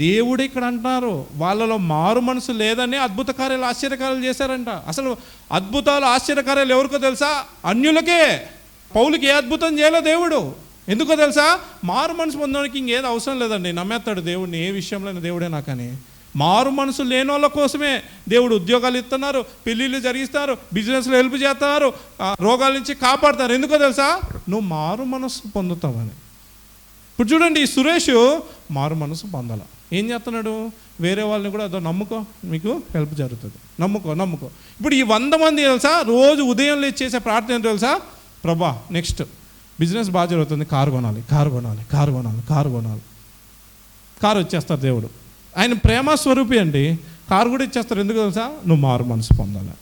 దేవుడు ఇక్కడ అంటున్నారు, వాళ్ళలో మారు మనసు లేదని అద్భుత కార్యాలు ఆశ్చర్యకార్యాలు చేశారంట. అసలు అద్భుతాలు ఆశ్చర్యకార్యాలు ఎవరికో తెలుసా? అన్యులకే. పౌలుకి ఏ అద్భుతం చేయలే దేవుడు. ఎందుకో తెలుసా? మారు మనసు పొందడానికి ఇంకేది అవసరం లేదండి, నమ్మేస్తాడు దేవుడిని ఏ విషయంలో. దేవుడే నాకని మారు మనసు లేని వాళ్ళ కోసమే దేవుడు ఉద్యోగాలు ఇస్తున్నారు, పెళ్ళిళ్ళు జరిగిస్తారు, బిజినెస్లో హెల్ప్ చేస్తున్నారు, రోగాల నుంచి కాపాడుతారు. ఎందుకో తెలుసా? నువ్వు మారు మనసు పొందుతావని. ఇప్పుడు చూడండి, ఈ సురేష్ మారు మనసు పొందాల. ఏం చేస్తున్నాడు? వేరే వాళ్ళని కూడా అదో నమ్ముకో, మీకు హెల్ప్ జరుగుతుంది, నమ్ముకో. ఇప్పుడు ఈ 100 మంది తెలుసా రోజు ఉదయం లేచి చేసే ప్రార్థన ఏంటో తెలుసా? ప్రభా నెక్స్ట్ బిజినెస్ బాగా జరుగుతుంది, కారు కొనాలి. కారు వచ్చేస్తారు దేవుడు. ఆయన ప్రేమ స్వరూపి అండి. కారు కూడా ఇచ్చేస్తారు. ఎందుకు తెలుసా? నువ్వు మారు మనసు పొందాలి.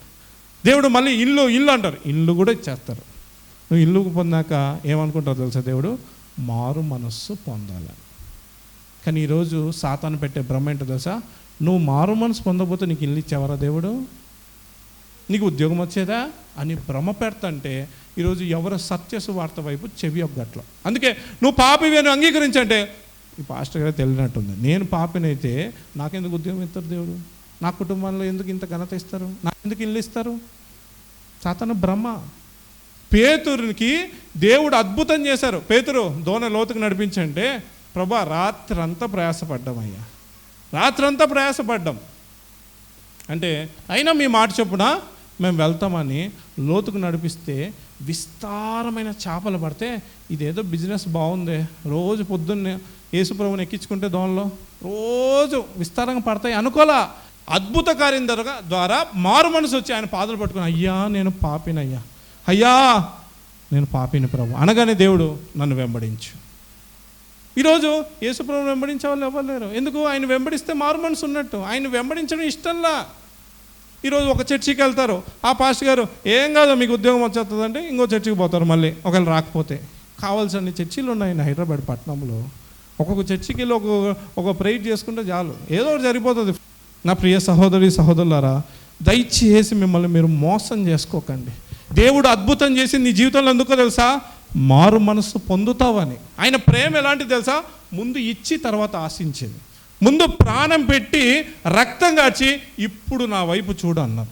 దేవుడు మళ్ళీ ఇల్లు అంటారు, ఇల్లు కూడా ఇచ్చేస్తారు. నువ్వు ఇల్లు పొందాక ఏమనుకుంటావు తెలుసా? దేవుడు మారు మనస్సు పొందాలి. కానీ ఈరోజు సాతాను పెట్టే భ్రమ ఏంటో తెలుసా? నువ్వు మారు మనసు పొందకపోతే నీకు ఇల్లు ఇచ్చేవారా దేవుడు? నీకు ఉద్యోగం వచ్చేదా అని భ్రమ పెడతంటే ఈరోజు ఎవరు సత్య సువార్త వైపు చెవి ఒగ్గట్లో. అందుకే నువ్వు పాపివి అని అంగీకరించంటే, ఈ పాస్టర్ గారు తెలియనట్టుంది, నేను పాపినైతే నాకెందుకు ఉద్యోగం ఇస్తారు దేవుడు? నా కుటుంబంలో ఎందుకు ఇంత ఘనత ఇస్తారు? నాకు ఎందుకు ఇల్లు ఇస్తారు? సాతాను భ్రమ. పేతురుకి దేవుడు అద్భుతం చేశారు. పేతురు దోణ లోతుకు నడిపించంటే, ప్రభా రాత్రంతా ప్రయాసపడ్డాం అంటే, అయినా మీ మాట చొప్పున మేము వెళ్తామని లోతుకు నడిపిస్తే విస్తారమైన చేపలు పడితే, ఇదేదో బిజినెస్ బాగుంది, రోజు పొద్దున్నే యేసుప్రభుని ఎక్కించుకుంటే దోమలో రోజు విస్తారంగా పడతాయి అనుకోలా. అద్భుత కార్యం ద్వారా మారు మనసు వచ్చి ఆయన పాదాలు పట్టుకుని, అయ్యా నేను పాపినయ్యా, అయ్యా నేను పాపిని ప్రభు అనగానే దేవుడు నన్ను వెంబడించు. ఈరోజు యేసుప్రభుని వెంబడించే వాళ్ళు ఎవరు లేరు. ఎందుకు? ఆయన వెంబడిస్తే మారు మనసు ఉన్నట్టు. ఆయన వెంబడించడం ఇష్టంలా. ఈరోజు ఒక చర్చికి వెళ్తారు, ఆ పాస్టర్ గారు ఏం కాదు మీకు ఉద్యోగం వచ్చేస్తుందంటే ఇంకో చర్చికి పోతారు. మళ్ళీ ఒకవేళ రాకపోతే కావాల్సిన చర్చిలు ఉన్నాయి హైదరాబాద్ పట్టణంలో. ఒక్కొక్క చర్చికి వెళ్ళి ఒక ప్రేయర్ చేసుకుంటే చాలు, ఏదో ఒకటి సరిపోతుంది. నా ప్రియ సహోదరి సహోదరులారా, దయచేసి మిమ్మల్ని మీరు మోసం చేసుకోకండి. దేవుడు అద్భుతం చేసి నీ జీవితంలో ఎందుకో తెలుసా? మారు మనసు పొందుతావని. ఆయన ప్రేమ ఎలాంటిది తెలుసా? ముందు ఇచ్చి తర్వాత ఆశించింది. ముందు ప్రాణం పెట్టి రక్తం కాచి ఇప్పుడు నా వైపు చూడు అన్నారు.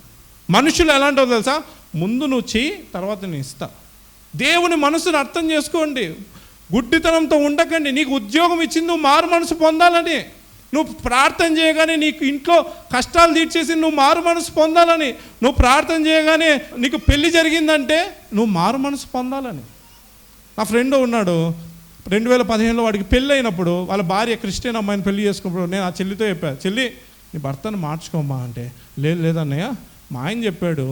మనుషులు ఎలాంటివో తెలుసా? ముందు నువ్వు చెయ్యి, తర్వాత నేను ఇస్తా. దేవుని మనసును అర్థం చేసుకోండి. గుడ్డితనంతో ఉండకండి. నీకు ఉద్యోగం ఇచ్చింది నువ్వు మారు మనసు పొందాలని. నువ్వు ప్రార్థన చేయగానే నీకు ఇంట్లో కష్టాలు తీర్చేసి నువ్వు మారు మనసు పొందాలని. నువ్వు ప్రార్థన చేయగానే నీకు పెళ్లి జరిగిందంటే నువ్వు మారు మనసు పొందాలని. నా ఫ్రెండ్ ఉన్నాడు, 2015లో వాడికి పెళ్ళి అయినప్పుడు వాళ్ళ భార్య క్రిస్టియన్ అమ్మాయిని పెళ్లి చేసుకున్నప్పుడు నేను ఆ చెల్లితో చెప్పాను, చెల్లి నీ భర్తను మార్చుకోమ్మా అంటే, లేదన్నయ్య మా ఆయన చెప్పాడు,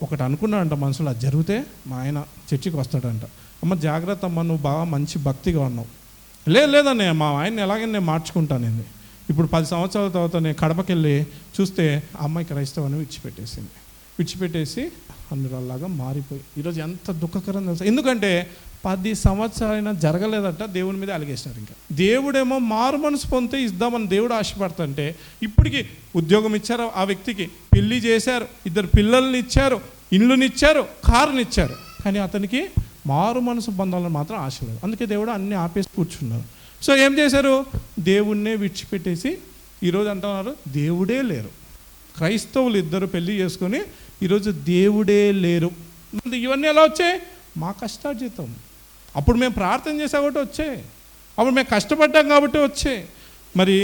ఒకటి అనుకున్నాడంట మనసులో, అది జరిగితే మా ఆయన చర్చికి వస్తాడంట. అమ్మ జాగ్రత్త అమ్మ, నువ్వు బాగా మంచి భక్తిగా ఉన్నావు. లేదన్నయ్య మా ఆయన్ని ఎలాగైనా నేను మార్చుకుంటానండి. ఇప్పుడు 10 సంవత్సరాల తర్వాత నేను కడపకి వెళ్ళి చూస్తే అమ్మాయి క్రైస్తవాన్ని విడిచిపెట్టేసి అన్నిలాగా మారిపోయి ఈరోజు ఎంత దుఃఖకరం తెలుసా? ఎందుకంటే 10 సంవత్సరాలైనా జరగలేదట, దేవుని మీద అలిగేసినారు. ఇంకా దేవుడేమో మారు మనసు పొందితే ఇద్దామని దేవుడు ఆశపడుతుంటే ఇప్పటికి ఉద్యోగం ఇచ్చారు, ఆ వ్యక్తికి పెళ్లి చేశారు, 2 పిల్లల్ని ఇచ్చారు, ఇళ్ళునిచ్చారు, కారునిచ్చారు, కానీ అతనికి మారు మనసు పొందాలని మాత్రం ఆశ లేదు. అందుకే దేవుడు అన్నీ ఆపేసి కూర్చున్నారు. సో ఏం చేశారు? దేవుణ్ణే విడిచిపెట్టేసి ఈరోజు అంటున్నారు దేవుడే లేరు. క్రైస్తవులు 2 పెళ్లి చేసుకొని ఈరోజు దేవుడే లేరు. ఇవన్నీ ఎలా వచ్చాయి? మా కష్టార్జితం. అప్పుడు మేము ప్రార్థన చేసా కాబట్టి వచ్చాయి, అప్పుడు మేము కష్టపడ్డాం కాబట్టి వచ్చాయి. మరి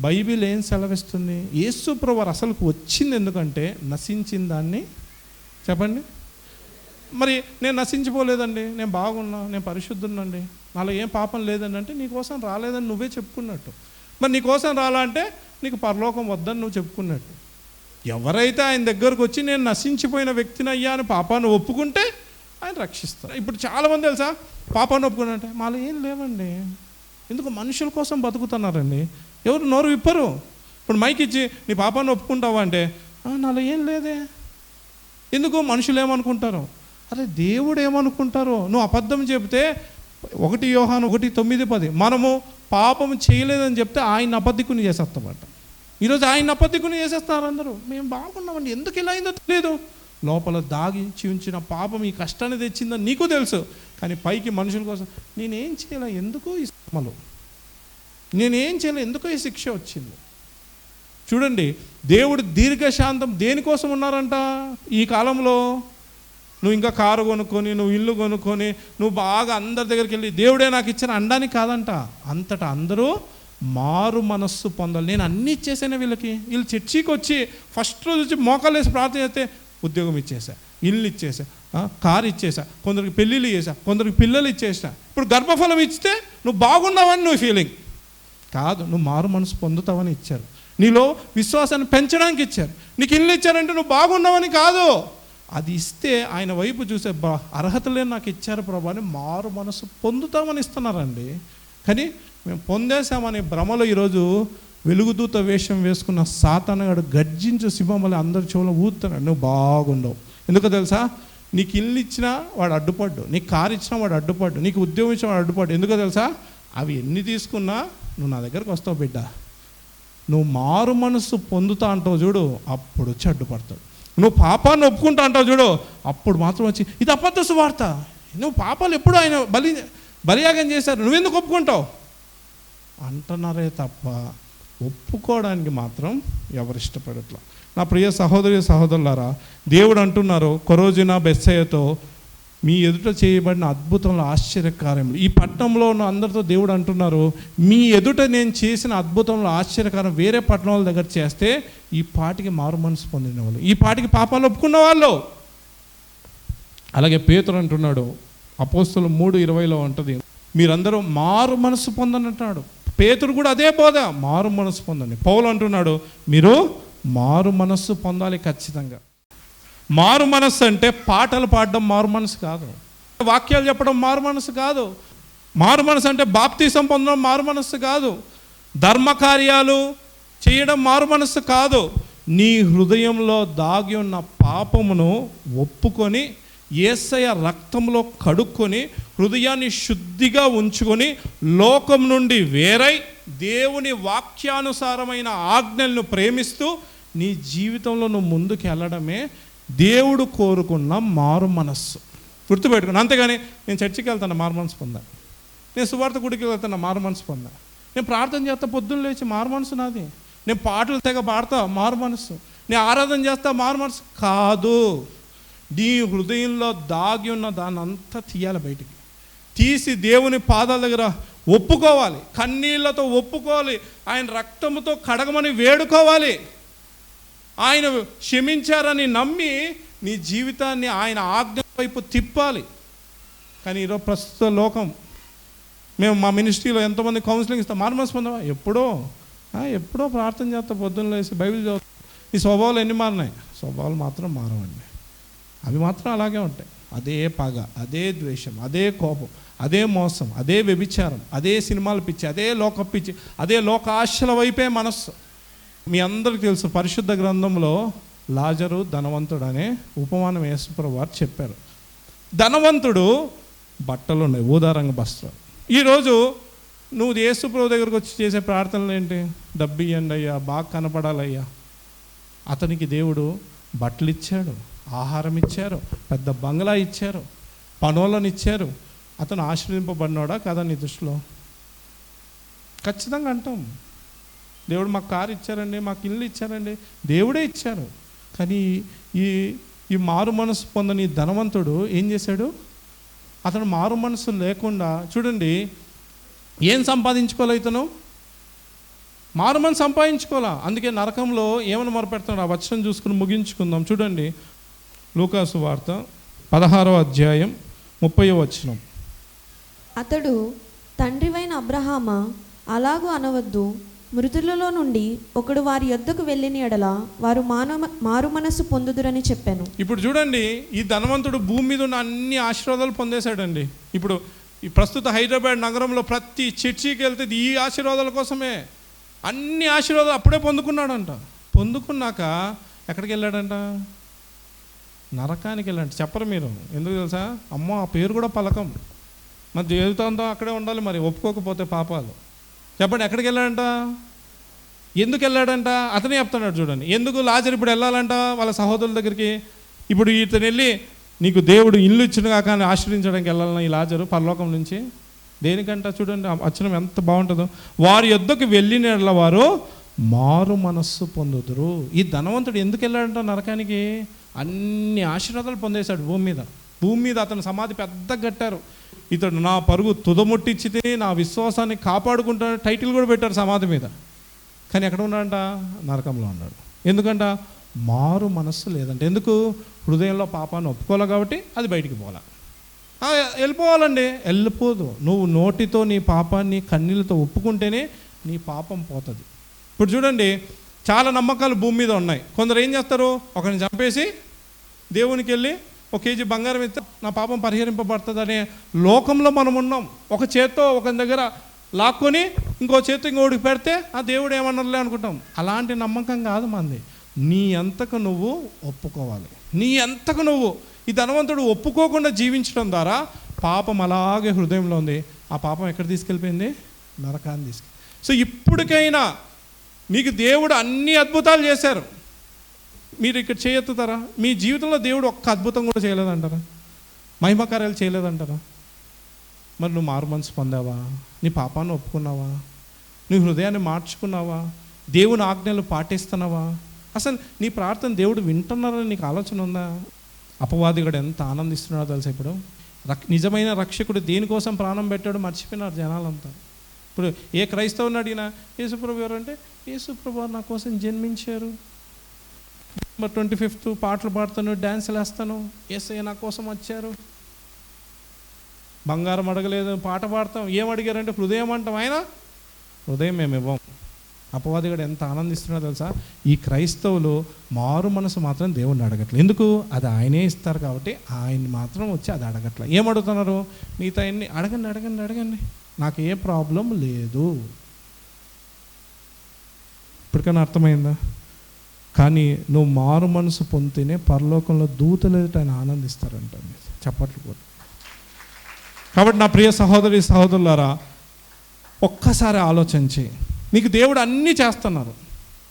బైబిల్ ఏం సెలవిస్తుంది? యేసు ప్రభువు అసలుకు వచ్చింది ఎందుకంటే నశించిన దాన్ని, చెప్పండి. మరి నేను నశించిపోలేదండి, నేను బాగున్నా, నేను పరిశుద్ధున్నండి, నాలో ఏం పాపం లేదండి అంటే నీకోసం రాలేదని నువ్వే చెప్పుకున్నట్టు. మరి నీకోసం రాలా అంటే నీకు పరలోకం వద్దని నువ్వు చెప్పుకున్నట్టు. ఎవరైతే ఆయన దగ్గరకు వచ్చి నేను నశించిపోయిన వ్యక్తిని అయ్యా అని పాపాన్ని ఒప్పుకుంటే ఆయన రక్షిస్తారు. ఇప్పుడు చాలామంది తెలుసా పాపాన్ని ఒప్పుకున్నారంటే మాలో ఏం లేవండి, ఎందుకు మనుషుల కోసం బతుకుతున్నారండి, ఎవరు నోరు విప్పరు. ఇప్పుడు మైక్ ఇచ్చి నీ పాపాన్ని ఒప్పుకుంటావా అంటే నాలో ఏం లేదే, ఎందుకు మనుషులు ఏమనుకుంటారు, అరే దేవుడు ఏమనుకుంటారో. నువ్వు అబద్ధం చెబితే 1 యోహాను 1:9-10 మనము పాపం చేయలేదని చెప్తే ఆయన అబద్ధికుని చేసేస్తామట. ఈరోజు ఆయన అబద్ధికుని చేసేస్తున్నారు అందరూ. మేము బాగున్నామండి, ఎందుకు ఇలా అయిందో తెలియదు. లోపల దాగి ఉంచిన పాపం ఈ కష్టాన్ని తెచ్చిందని నీకు తెలుసు, కానీ పైకి మనుషుల కోసం నేనేం చేయలే, ఎందుకో ఈ శ్రమలు, నేనేం చేయలే, ఎందుకో ఈ శిక్ష వచ్చింది. చూడండి, దేవుడు దీర్ఘశాంతం దేనికోసం ఉన్నారంట ఈ కాలంలో? నువ్వు ఇంకా కారు కొనుక్కొని, నువ్వు ఇల్లు కొనుక్కొని, నువ్వు బాగా అందరి దగ్గరికి వెళ్ళి దేవుడే నాకు ఇచ్చిన అనడానికి కాదంట. అంతటా అందరూ మారు మనస్సు పొందాలి. నేను అన్నీ ఇచ్చేసాను వీళ్ళకి. వీళ్ళు చర్చికి వచ్చి ఫస్ట్ రోజు వచ్చి మోకాలు వేసి ప్రార్థన చేస్తే ఉద్యోగం ఇచ్చేసా, ఇల్లు ఇచ్చేసా, కారు ఇచ్చేసా, కొందరికి పెళ్ళిళ్ళు చేసా, కొందరికి పిల్లలు ఇచ్చేసా. ఇప్పుడు గర్భఫలం ఇస్తే నువ్వు బాగున్నావని నువ్వు ఫీలింగ్ కాదు, నువ్వు మారు మనసు పొందుతావని ఇచ్చారు. నీలో విశ్వాసాన్ని పెంచడానికి ఇచ్చారు. నీకు ఇల్లు ఇచ్చారంటే నువ్వు బాగున్నావని కాదు, అది ఇస్తే ఆయన వైపు చూసే అర్హత లేని నాకు ఇచ్చారు ప్రభా అని మారు మనసు పొందుతామని ఇస్తున్నారండి. కానీ మేము పొందేశామనే భ్రమలో ఈరోజు వెలుగుదూత వేషం వేసుకున్న సాతానుగాడు గర్జించు సింహమని అందరి చెవులో ఊతున్నాడు. నువ్వు బాగుండవు. ఎందుకో తెలుసా? నీకు ఇల్లు ఇచ్చినా వాడు అడ్డుపడ్డు, నీకు కారు ఇచ్చినా వాడు అడ్డుపడ్డు, నీకు ఉద్యోగం ఇచ్చినా వాడు అడ్డుపడ్డు. ఎందుకో తెలుసా? అవి ఎన్ని తీసుకున్నా నువ్వు నా దగ్గరకు వస్తావు బిడ్డ, నువ్వు మారు మనసు పొందుతా అంటావు చూడు, అప్పుడు వచ్చి అడ్డుపడతాడు. నువ్వు పాపాన్ని ఒప్పుకుంటా అంటావు చూడు, అప్పుడు మాత్రం వచ్చి ఇది అబద్ధ సువార్త, నువ్వు పాపాలు ఎప్పుడు ఆయన బలియాగం చేశారు, నువ్వెందుకు ఒప్పుకుంటావు అంటున్నారే తప్ప ఒప్పుకోవడానికి మాత్రం ఎవరు ఇష్టపడట్లా. నా ప్రియ సహోదరి సహోదరులారా, దేవుడు అంటున్నారు కొరోజిన బెత్సయతో, మీ ఎదుట చేయబడిన అద్భుతంలో ఆశ్చర్యకార్యములు. ఈ పట్టణంలో ఉన్న అందరితో దేవుడు అంటున్నారు, మీ ఎదుట నేను చేసిన అద్భుతంలో ఆశ్చర్యకారం వేరే పట్టణాల దగ్గర చేస్తే ఈ పాటికి మారు మనసు పొందిన వాళ్ళు, ఈ పాటికి పాపాలు ఒప్పుకున్న వాళ్ళు. అలాగే పేతురు అంటున్నాడు, అపోస్తలులు 3:20 ఉంటుంది, మీరందరూ మారు మనసు పొందని అంటున్నాడు. పేతురు కూడా అదే బోధ, మారు మనసు పొందండి. పౌలు అంటున్నాడు మీరు మారు మనస్సు పొందాలి ఖచ్చితంగా. మారు మనస్సు అంటే పాటలు పాడడం మారు మనసు కాదు, వాక్యాలు చెప్పడం మారు మనసు కాదు. మారు మనసు అంటే బాప్తీసం పొందడం మారు మనస్సు కాదు, ధర్మకార్యాలు చేయడం మారు మనస్సు కాదు. నీ హృదయంలో దాగి ఉన్న పాపమును ఒప్పుకొని యేసయ్య రక్తంలో కడుక్కొని హృదయాన్ని శుద్ధిగా ఉంచుకొని లోకం నుండి వేరై దేవుని వాక్యానుసారమైన ఆజ్ఞలను ప్రేమిస్తూ నీ జీవితంలో నువ్వు ముందుకు వెళ్ళడమే దేవుడు కోరుకున్న మారు మనస్సు. గుర్తుపెట్టుకుని. అంతేగాని నేను చర్చికి వెళ్తాను మారు మనసు పొందా, నేను సువార్త గుడికి వెళ్తాను మారు మనసు పొందా, నేను ప్రార్థన చేస్తా పొద్దున్న లేచి మారు మనసు నాది, నేను పాటలు తెగ పాడతా మారు మనసు, నేను ఆరాధన చేస్తా మారు మనసు కాదు. నీ హృదయంలో దాగి ఉన్న దాన్ని అంతా తీయాలి, బయటికి తీసి దేవుని పాదాల దగ్గర ఒప్పుకోవాలి, కన్నీళ్లతో ఒప్పుకోవాలి, ఆయన రక్తముతో కడగమని వేడుకోవాలి, ఆయన క్షమించారని నమ్మి నీ జీవితాన్ని ఆయన ఆజ్ఞ వైపు తిప్పాలి. కానీ ఈరోజు ప్రస్తుత లోకం, మేము మా మినిస్ట్రీలో ఎంతోమంది కౌన్సిలింగ్ ఇస్తాం, మారు మనసు పొందావా, ఎప్పుడో ప్రార్థన చేస్తా, పొద్దున్న లేసి బైబిల్ చదువుతా. ఈ స్వభావాలు ఎన్ని మారినాయి? స్వభావాలు మాత్రం మారవండి, అవి మాత్రం అలాగే ఉంటాయి. అదే పగ, అదే ద్వేషం, అదే కోపం, అదే మోసం, అదే వ్యభిచారం, అదే సినిమాలు పిచ్చి, అదే లోక పిచ్చి, అదే లోక ఆశల వైపే మనస్సు. మీ అందరికీ తెలుసు, పరిశుద్ధ గ్రంథంలో లాజరు ధనవంతుడు అనే ఉపమానం యేసుప్రభువు వారు చెప్పారు. ధనవంతుడు బట్టలు ఉన్నాయి, ఊదారంగ వస్త్రాలు. ఈరోజు నువ్వు యేసుప్రభువు దగ్గరకు వచ్చి చేసే ప్రార్థనలు ఏంటి? డబ్బు ఇవ్వండి అయ్యా, బాగా కనపడాలయ్యా. అతనికి దేవుడు బట్టలు ఇచ్చాడు, ఆహారం ఇచ్చారు, పెద్ద బంగ్లా ఇచ్చారు, పనులను ఇచ్చారు. అతను ఆశీర్వదింపబడినాడా కదా నీ దృష్టిలో? ఖచ్చితంగా అంటాం, దేవుడు మాకు కారు ఇచ్చారండి, మాకు ఇల్లు ఇచ్చారండి, దేవుడే ఇచ్చారు. కానీ ఈ మారు మనసు పొందని ధనవంతుడు ఏం చేశాడు? అతను మారు మనసు లేకుండా, చూడండి, ఏం సంపాదించుకోవాలి? ఇతను మారు మనసు సంపాదించుకోవాలా. అందుకే నరకంలో ఏమని మొరపెడుతున్నాడు? ఆ వచనం చూసుకుని ముగించుకుందాం. చూడండి, లూకాసు వార్త 16వ అధ్యాయం 30వ వచనం. అతడు, తండ్రివైన అబ్రహామా, అలాగూ అనవద్దు, మృతులలో నుండి ఒకడు వారి యొద్దకు వెళ్ళిన ఎడల వారు మారు మనస్సు పొందుదురని చెప్పాను. ఇప్పుడు చూడండి, ఈ ధనవంతుడు భూమి మీద ఉన్న అన్ని ఆశీర్వాదాలు పొందేశాడండి. ఇప్పుడు ఈ ప్రస్తుత హైదరాబాద్ నగరంలో ప్రతి చర్చికి వెళ్తే ఈ ఆశీర్వాదాల కోసమే, అన్ని ఆశీర్వాదాలు అప్పుడే పొందుకున్నాడంట. పొందుకున్నాక ఎక్కడికి వెళ్ళాడంట? నరకానికి వెళ్ళండి. చెప్పరు మీరు, ఎందుకు తెలుసా? అమ్మో, ఆ పేరు కూడా పలకం, మరి జీవితాంతం అక్కడే ఉండాలి, మరి ఒప్పుకోకపోతే పాపాలు. చెప్పండి, ఎక్కడికి వెళ్ళాడంట? ఎందుకు వెళ్ళాడంట? అతనే చెప్తున్నాడు. చూడండి, ఎందుకు లాజరు ఇప్పుడు వెళ్ళాలంట వాళ్ళ సహోదరుల దగ్గరికి. ఇప్పుడు ఇతను వెళ్ళి, నీకు దేవుడు ఇల్లు ఇచ్చిన కాక ఆశ్రయించడానికి వెళ్ళాలన్న ఈ లాజరు పరలోకం నుంచి. దేనికంట? చూడండి వచనం ఎంత బాగుంటుందో. వారి యొద్దకు వెళ్ళిన వారు మారు మనస్సు పొందుదురు. ఈ ధనవంతుడు ఎందుకు వెళ్ళాడంట నరకానికి? అన్ని ఆశీర్వాదాలు పొందేశాడు భూమి మీద. అతను సమాధి పెద్ద కట్టారు. ఇతడు నా పరుగు తుదముట్టించితే నా విశ్వాసాన్ని కాపాడుకుంటాడు టైటిల్ కూడా పెట్టారు సమాధి మీద. కానీ ఎక్కడ ఉన్నాడంట? నరకంలో ఉన్నాడు. ఎందుకంట? మారు మనస్సు లేదంటే. ఎందుకు? హృదయంలో పాపాన్ని ఒప్పుకోవాలి కాబట్టి అది బయటికి పోలా. వెళ్ళిపోవాలండి, వెళ్ళిపోదు. నువ్వు నోటితో నీ పాపాన్ని కన్నీళ్ళతో ఒప్పుకుంటేనే నీ పాపం పోతుంది. ఇప్పుడు చూడండి, చాలా నమ్మకాలు భూమి మీద ఉన్నాయి. కొందరు ఏం చేస్తారు? ఒకరిని చంపేసి దేవునికి వెళ్ళి 1 కేజీ బంగారం ఇస్తే నా పాపం పరిహరింపబడుతుంది అనే లోకంలో మనం ఉన్నాం. ఒక చేత్తో ఒకరి దగ్గర లాక్కొని ఇంకో చేత్తో ఇంకోటికి పెడితే ఆ దేవుడు ఏమన్నారులే అనుకుంటాం. అలాంటి నమ్మకం కాదు మంది. నీ అంతకు నువ్వు ఒప్పుకోవాలి. నీ అంతకు నువ్వు. ఈ ధనవంతుడు ఒప్పుకోకుండా జీవించడం ద్వారా పాపం అలాగే హృదయంలో ఉంది. ఆ పాపం ఎక్కడ తీసుకెళ్ళిపోయింది? నరకాన్ని తీసుకెళ్ళి. సో ఇప్పటికైనా మీకు దేవుడు అన్ని అద్భుతాలు చేశారు, మీరు ఇక్కడ చేయెత్తుతారా? మీ జీవితంలో దేవుడు ఒక్క అద్భుతం కూడా చేయలేదంటారా? మహిమకార్యాలు చేయలేదంటారా? మరి నువ్వు మారు మనసు పొందావా? నీ పాపాన్ని ఒప్పుకున్నావా? నీ హృదయాన్ని మార్చుకున్నావా? దేవుని ఆజ్ఞలు పాటిస్తున్నావా? అసలు నీ ప్రార్థన దేవుడు వింటున్నారని నీకు ఆలోచన ఉందా? అపవాదిగాడు ఎంత ఆనందిస్తున్నాడో తెలుసా? ఇప్పుడు నిజమైన రక్షకుడు దేనికోసం ప్రాణం పెట్టాడో మర్చిపోయినారు జనాలంతా. ఇప్పుడు ఏ క్రైస్తవుని అడిగినా యేసుప్రభు ఎవరంటే, యేసుప్రభు నా కోసం జన్మించారు, December 25th పాటలు పాడుతాను, డ్యాన్సులు వేస్తాను, యేసయ్య నా కోసం వచ్చారు. బంగారం అడగలేదు, పాట పాడతాం. ఏం అడిగారంటే హృదయం అంటాం. ఆయన హృదయం మేము ఇవ్వం. అపవాదిగాడు ఎంత ఆనందిస్తున్నాడో తెలుసా? ఈ క్రైస్తవులు మారు మనసు మాత్రం దేవుణ్ణి అడగట్లేదు. ఎందుకు? అది ఆయనే ఇస్తారు కాబట్టి ఆయన్ని మాత్రం వచ్చి అది అడగట్లేదు. ఏం అడుగుతున్నారు? మిగతా అన్ని అడగండి అడగండి అడగండి, నాకు ఏ ప్రాబ్లం లేదు. ఇప్పటికైనా అర్థమైందా? కానీ నువ్వు మారు మనసు పొందితేనే పరలోకంలో దూతలు ఆయన ఆనందిస్తారంట. చప్పట్లు కూడా. కాబట్టి నా ప్రియ సహోదరి సహోదరులారా, ఒక్కసారి ఆలోచించి, నీకు దేవుడు అన్నీ చేస్తున్నారు,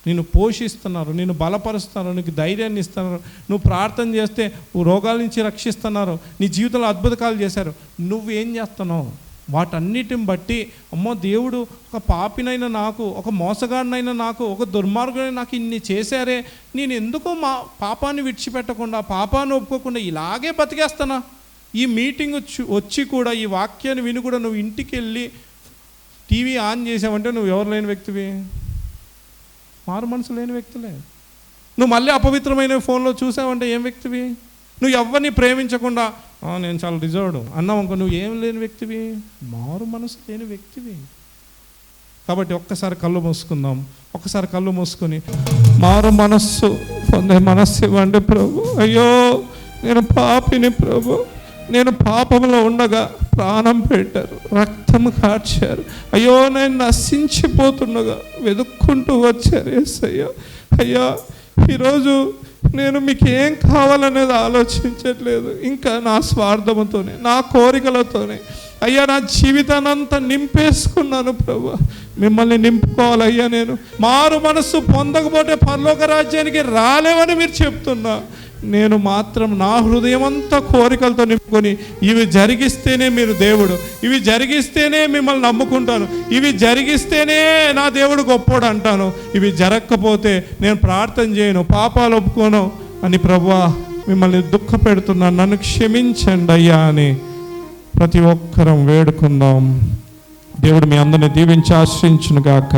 నిన్ను పోషిస్తున్నారు, నిన్ను బలపరుస్తున్నారు, నీకు ధైర్యాన్ని ఇస్తున్నారు, నువ్వు ప్రార్థన చేస్తే రోగాల నుంచి రక్షిస్తున్నారు, నీ జీవితంలో అద్భుతాలు చేశారు. నువ్వేం చేస్తున్నావు? వాటన్నిటిని బట్టి అమ్మో దేవుడు ఒక పాపినైనా నాకు, ఒక మోసగాడినైనా నాకు, ఒక దుర్మార్గుడైనా నాకు ఇన్ని చేశారే, నేను ఎందుకో మా పాపాన్ని విడిచిపెట్టకుండా, పాపాన్ని ఒప్పుకోకుండా ఇలాగే బతికేస్తానా? ఈ మీటింగ్ వచ్చి కూడా, ఈ వాక్యాన్ని విని కూడా నువ్వు ఇంటికి వెళ్ళి టీవీ ఆన్ చేసావంటే నువ్వు ఎవరు లేని వ్యక్తివి, మారు మనసు లేని వ్యక్తులే. నువ్వు మళ్ళీ అపవిత్రమైన ఫోన్లో చూసావంటే ఏం వ్యక్తివి? నువ్వు ఎవరిని ప్రేమించకుండా నేను చాలా రిజర్వ్డ్ అన్నావు అనుకో, నువ్వు ఏం లేని వ్యక్తివి, మారు మనసు లేని వ్యక్తివి. కాబట్టి ఒక్కసారి కళ్ళు మూసుకుందాం. ఒక్కసారి కళ్ళు మూసుకొని మారు మనస్సు పొందే మనస్సు ఇవ్వండి ప్రభు. అయ్యో నేను పాపిని ప్రభు, నేను పాపంలో ఉండగా ప్రాణం పెట్టారు, రక్తం కార్చారు. అయ్యో నేను నశించిపోతుండగా వెతుక్కుంటూ వచ్చారు యేసయ్యా. అయ్యా ఈరోజు నేను మీకు ఏం కావాలనేది ఆలోచించట్లేదు, ఇంకా నా స్వార్థంతోనే, నా కోరికలతోనే అయ్యా నా జీవితాన్ని అంతా నింపేసుకున్నాను ప్రభు. మిమ్మల్ని నింపుకోవాలయ్యా. నేను మారు మనస్సు పొందకపోతే పరలోక రాజ్యానికి రాలేవని మీరు చెప్తున్నా. నేను మాత్రం నా హృదయం అంతా కోరికలతో నింపుకొని, ఇవి జరిగిస్తేనే మీరు దేవుడు, ఇవి జరిగిస్తేనే మిమ్మల్ని నమ్ముకుంటాను, ఇవి జరిగిస్తేనే నా దేవుడు గొప్పోడు అంటాను, ఇవి జరగకపోతే నేను ప్రార్థన చేయను, పాపాలు ఒప్పుకోను అని ప్రభువా మిమ్మల్ని దుఃఖ పెడుతున్నాను, నన్ను క్షమించండి అయ్యా అని ప్రతి ఒక్కరం వేడుకుందాం. దేవుడు మీ అందరిని దీవించి ఆశ్రయించును గాక.